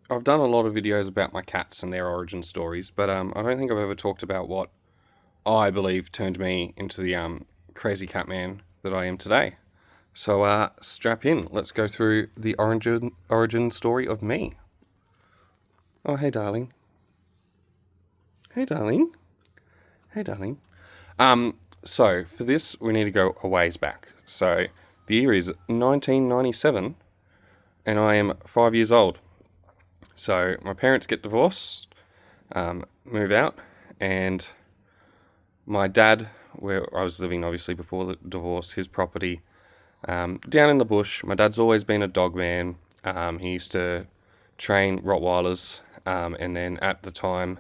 I've done a lot of videos about my cats and their origin stories, but I don't think I've ever talked about what I believe turned me into the crazy cat man that I am today. So strap in. Let's go through the origin story of me. Oh, hey, darling. Hey, darling. Hey, darling. So for this, we need to go a ways back. So the year is 1997, and I am 5 years old. So my parents get divorced, move out, and my dad, where I was living obviously before the divorce, his property down in the bush. My dad's always been a dog man. He used to train Rottweilers, and then at the time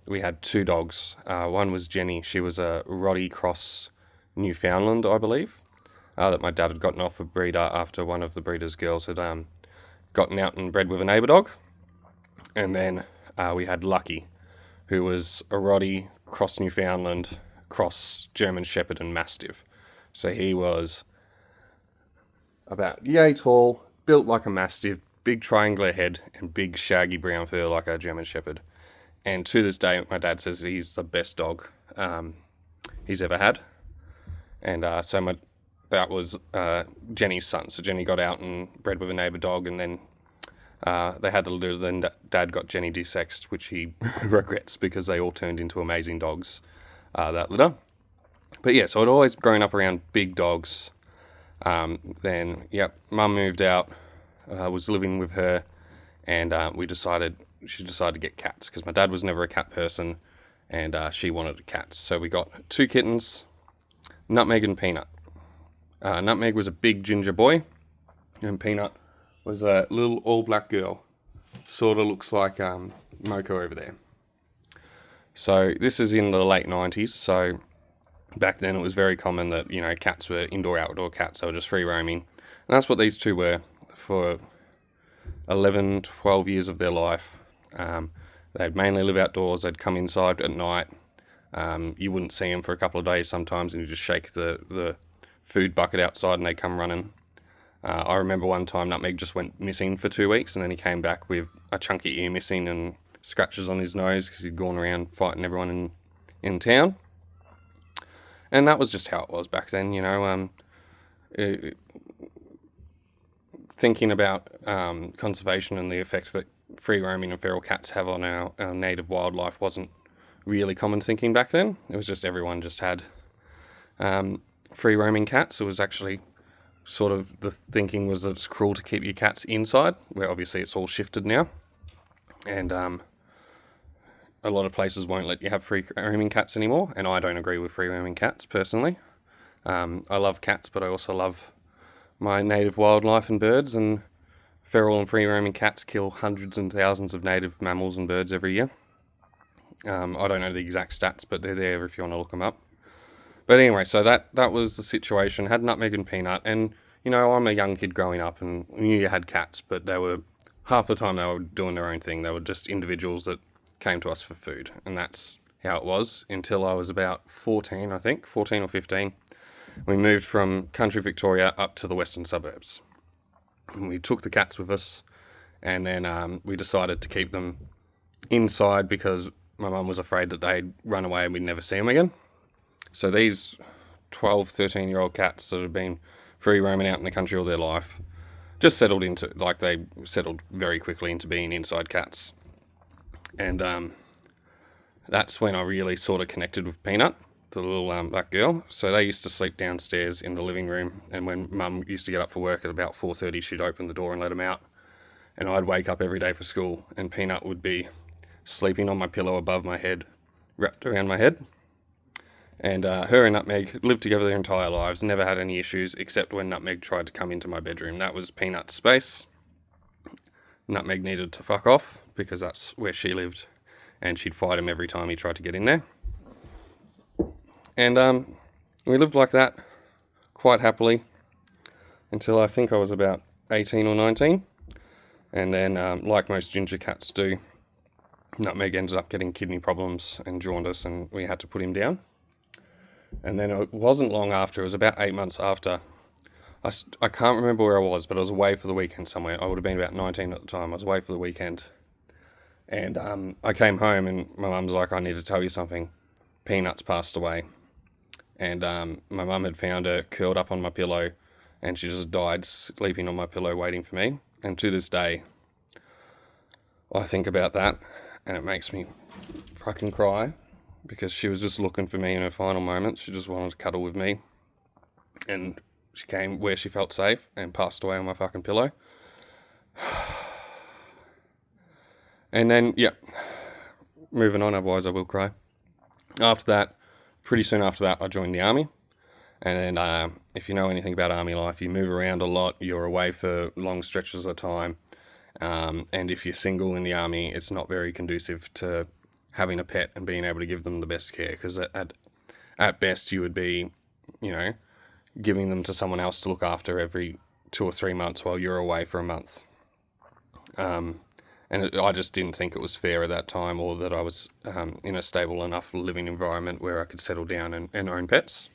we had two dogs. One was Jenny. She was a Rottie cross Newfoundland, I believe, that my dad had gotten off a breeder after one of the breeder's girls had gotten out and bred with a neighbour dog. And then we had Lucky, who was a Rottie cross Newfoundland, cross German Shepherd and Mastiff. So he was about yay tall, built like a Mastiff, big triangular head, and big shaggy brown fur like a German Shepherd. And to this day, my dad says he's the best dog he's ever had. And that was Jenny's son. So Jenny got out and bred with a neighbour dog, and then they had the litter. Then Dad got Jenny desexed, which he regrets because they all turned into amazing dogs, that litter. But yeah, so I'd always grown up around big dogs. Then, Mum moved out, was living with her, and she decided to get cats because my dad was never a cat person, and she wanted cats. So we got two kittens, Nutmeg and Peanut. Nutmeg was a big ginger boy, and Peanut was a little all-black girl. Sort of looks like Moko over there. So this is in the late 90s, so back then it was very common that, cats were indoor-outdoor cats. They were just free roaming. And that's what these two were for 11, 12 years of their life. They'd mainly live outdoors. They'd come inside at night. You wouldn't see them for a couple of days sometimes, and you just shake the food bucket outside and they come running. I remember one time Nutmeg just went missing for 2 weeks, and then he came back with a chunky ear missing and scratches on his nose because he'd gone around fighting everyone in town. And that was just how it was back then, thinking about conservation and the effect that free roaming and feral cats have on our native wildlife wasn't really common thinking back then. It was just everyone just had free roaming cats. It was actually sort of the thinking was that it's cruel to keep your cats inside, where obviously it's all shifted now. And a lot of places won't let you have free roaming cats anymore, and I don't agree with free roaming cats personally. I love cats, but I also love my native wildlife and birds, and feral and free roaming cats kill hundreds and thousands of native mammals and birds every year. I don't know the exact stats, but they're there if you want to look them up. But anyway, so that was the situation. Had Nutmeg and Peanut, and I'm a young kid growing up and knew you had cats, but they were half the time they were doing their own thing. They were just individuals that came to us for food, and that's how it was until I was about 14, I think, 14 or 15. We moved from country Victoria up to the western suburbs. And we took the cats with us, and then we decided to keep them inside because my mum was afraid that they'd run away and we'd never see them again. So these 12, 13-year-old cats that had been free roaming out in the country all their life just settled very quickly into being inside cats. And that's when I really sort of connected with Peanut, the little black girl. So they used to sleep downstairs in the living room, and when Mum used to get up for work at about 4:30, she'd open the door and let them out. And I'd wake up every day for school, and Peanut would be sleeping on my pillow above my head, wrapped around my head. And her and Nutmeg lived together their entire lives, never had any issues, except when Nutmeg tried to come into my bedroom. That was Peanut's space. Nutmeg needed to fuck off, because that's where she lived, and she'd fight him every time he tried to get in there. And we lived like that, quite happily, until I think I was about 18 or 19. And then, like most ginger cats do, Nutmeg ended up getting kidney problems and jaundice, and we had to put him down. And then it wasn't long after, it was about 8 months after, I can't remember where I was, but I was away for the weekend somewhere. I would have been about 19 at the time. I was away for the weekend. And I came home and my mum's like, I need to tell you something. Peanut's passed away. And my mum had found her curled up on my pillow and she just died sleeping on my pillow waiting for me. And to this day, I think about that and it makes me fucking cry because she was just looking for me in her final moments. She just wanted to cuddle with me. And she came where she felt safe and passed away on my fucking pillow. And then, yeah, moving on, otherwise I will cry. After that, pretty soon after that, I joined the army. And then, if you know anything about army life, you move around a lot, you're away for long stretches of time. And if you're single in the army, it's not very conducive to having a pet and being able to give them the best care. Because at best, you would be, you know, giving them to someone else to look after every 2 or 3 months while you're away for a month. I just didn't think it was fair at that time, or that I was in a stable enough living environment where I could settle down and own pets.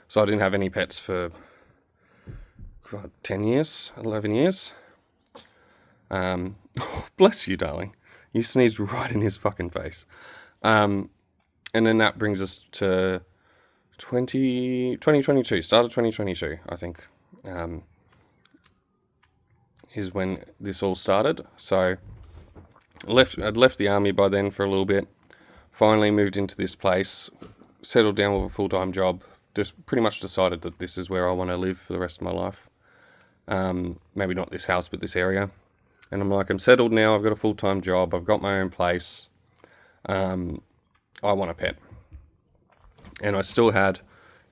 So I didn't have any pets for 10 years, 11 years. Bless you, darling. You sneezed right in his fucking face. And then that brings us to 2022, start of 2022, I think, is when this all started. So I'd left the army by then for a little bit, finally moved into this place, settled down with a full-time job, just pretty much decided that this is where I want to live for the rest of my life. Maybe not this house, but this area. And I'm like, I'm settled now, I've got a full-time job, I've got my own place, I want a pet. And I still had,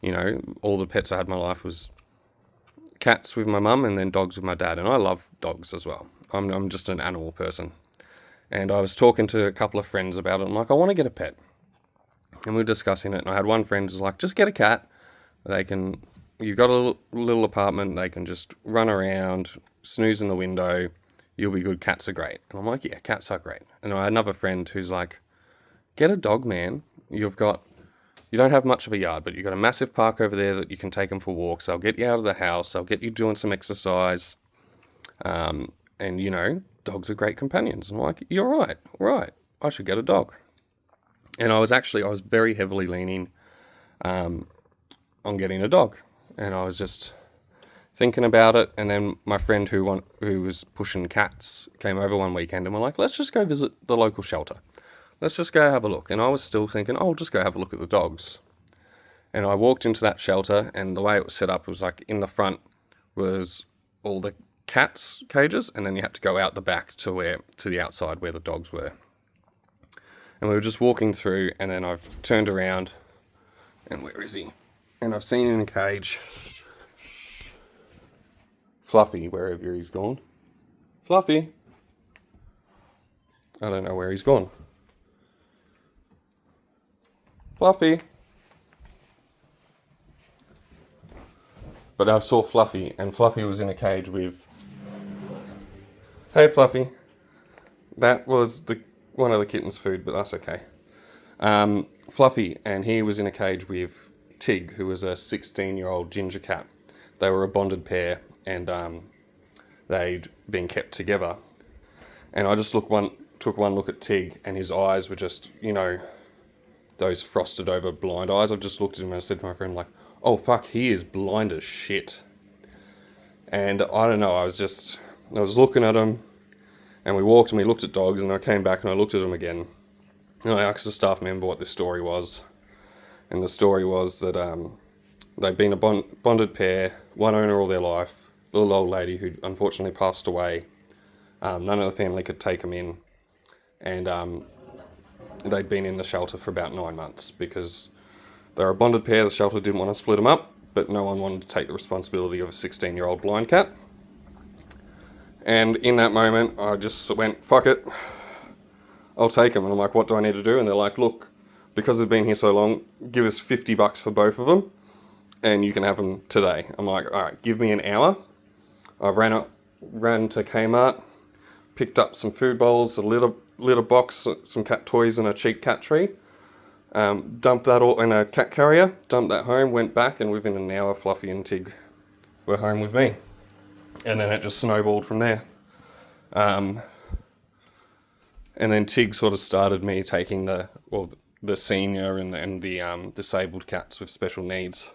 you know, all the pets I had in my life was cats with my mum and then dogs with my dad. And I love dogs as well. I'm just an animal person. And I was talking to a couple of friends about it. I'm like, I want to get a pet. And we were discussing it. And I had one friend who's like, just get a cat. You've got a little apartment. They can just run around, snooze in the window. You'll be good. Cats are great. And I'm like, yeah, cats are great. And I had another friend who's like, get a dog, man. You don't have much of a yard, but you've got a massive park over there that you can take them for walks. They'll get you out of the house. They'll get you doing some exercise. And, you know, dogs are great companions. And I'm like, you're right. I should get a dog. And I was very heavily leaning on getting a dog. And I was just thinking about it. And then my friend who was pushing cats came over one weekend and we're like, let's just go visit the local shelter. Let's just go have a look. And I was still thinking, I'll just go have a look at the dogs. And I walked into that shelter, and the way it was set up was like in the front was all the cats' cages, and then you had to go out the back to the outside where the dogs were. And we were just walking through, and then I've turned around, and where is he? And I've seen in a cage Fluffy, wherever he's gone. Fluffy! I don't know where he's gone. Fluffy. But I saw Fluffy, and Fluffy was in a cage with... Hey, Fluffy. That was one of the kitten's food, but that's okay. Fluffy, and he was in a cage with Tig, who was a 16-year-old ginger cat. They were a bonded pair, and they'd been kept together. And I just took one look at Tig, and his eyes were just, you know, those frosted over blind eyes. I just looked at him and I said to my friend, like, oh fuck, he is blind as shit. And I don't know, I was looking at him, and we walked and we looked at dogs, and I came back and I looked at him again. And I asked the staff member what this story was. And the story was that they'd been a bonded pair, one owner all their life, little old lady who unfortunately passed away. None of the family could take them in. And they'd been in the shelter for about 9 months because they were a bonded pair. The shelter didn't want to split them up, but no one wanted to take the responsibility of a 16-year-old blind cat. And in that moment, I just went, fuck it, I'll take them. And I'm like, what do I need to do? And they're like, look, because they've been here so long, give us $50 for both of them, and you can have them today. I'm like, all right, give me an hour. I ran to Kmart, picked up some food bowls, a litter box, some cat toys, and a cheap cat tree. Dumped that all in a cat carrier, dumped that home, went back, and within an hour, Fluffy and Tig were home with me. And then it just snowballed from there. And then Tig sort of started me taking the senior and the disabled cats with special needs.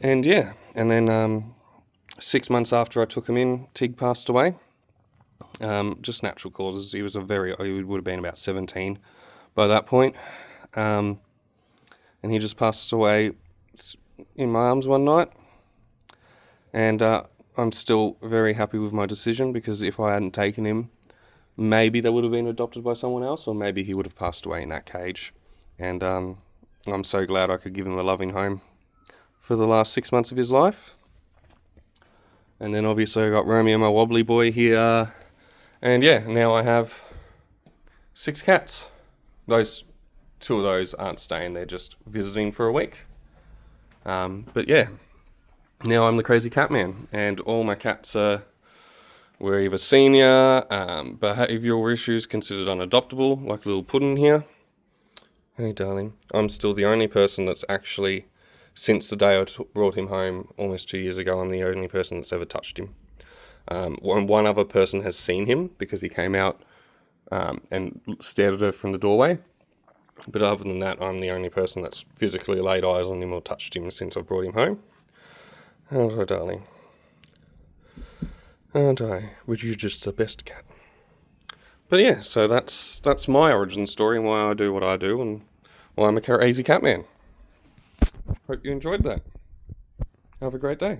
And yeah, and then 6 months after I took him in, Tig passed away. Just natural causes. He would have been about 17 by that point. And he just passed away in my arms one night. And I'm still very happy with my decision, because if I hadn't taken him, maybe they would have been adopted by someone else, or maybe he would have passed away in that cage. And I'm so glad I could give him a loving home for the last 6 months of his life. And then obviously I got Romeo, my wobbly boy, here. And yeah, now I have 6 cats. Two of those aren't staying, they're just visiting for a week. But yeah, now I'm the crazy cat man, and all my cats were either senior, behavioural issues considered unadoptable, like little Puddin here. Hey darling, I'm still the only person that's actually, since the day I brought him home almost 2 years ago, I'm the only person that's ever touched him. One other person has seen him because he came out and stared at her from the doorway. But other than that, I'm the only person that's physically laid eyes on him or touched him since I brought him home. Oh, darling. Aren't I? Would you just the best cat? But yeah, so that's my origin story and why I do what I do and why I'm a crazy cat man. Hope you enjoyed that. Have a great day.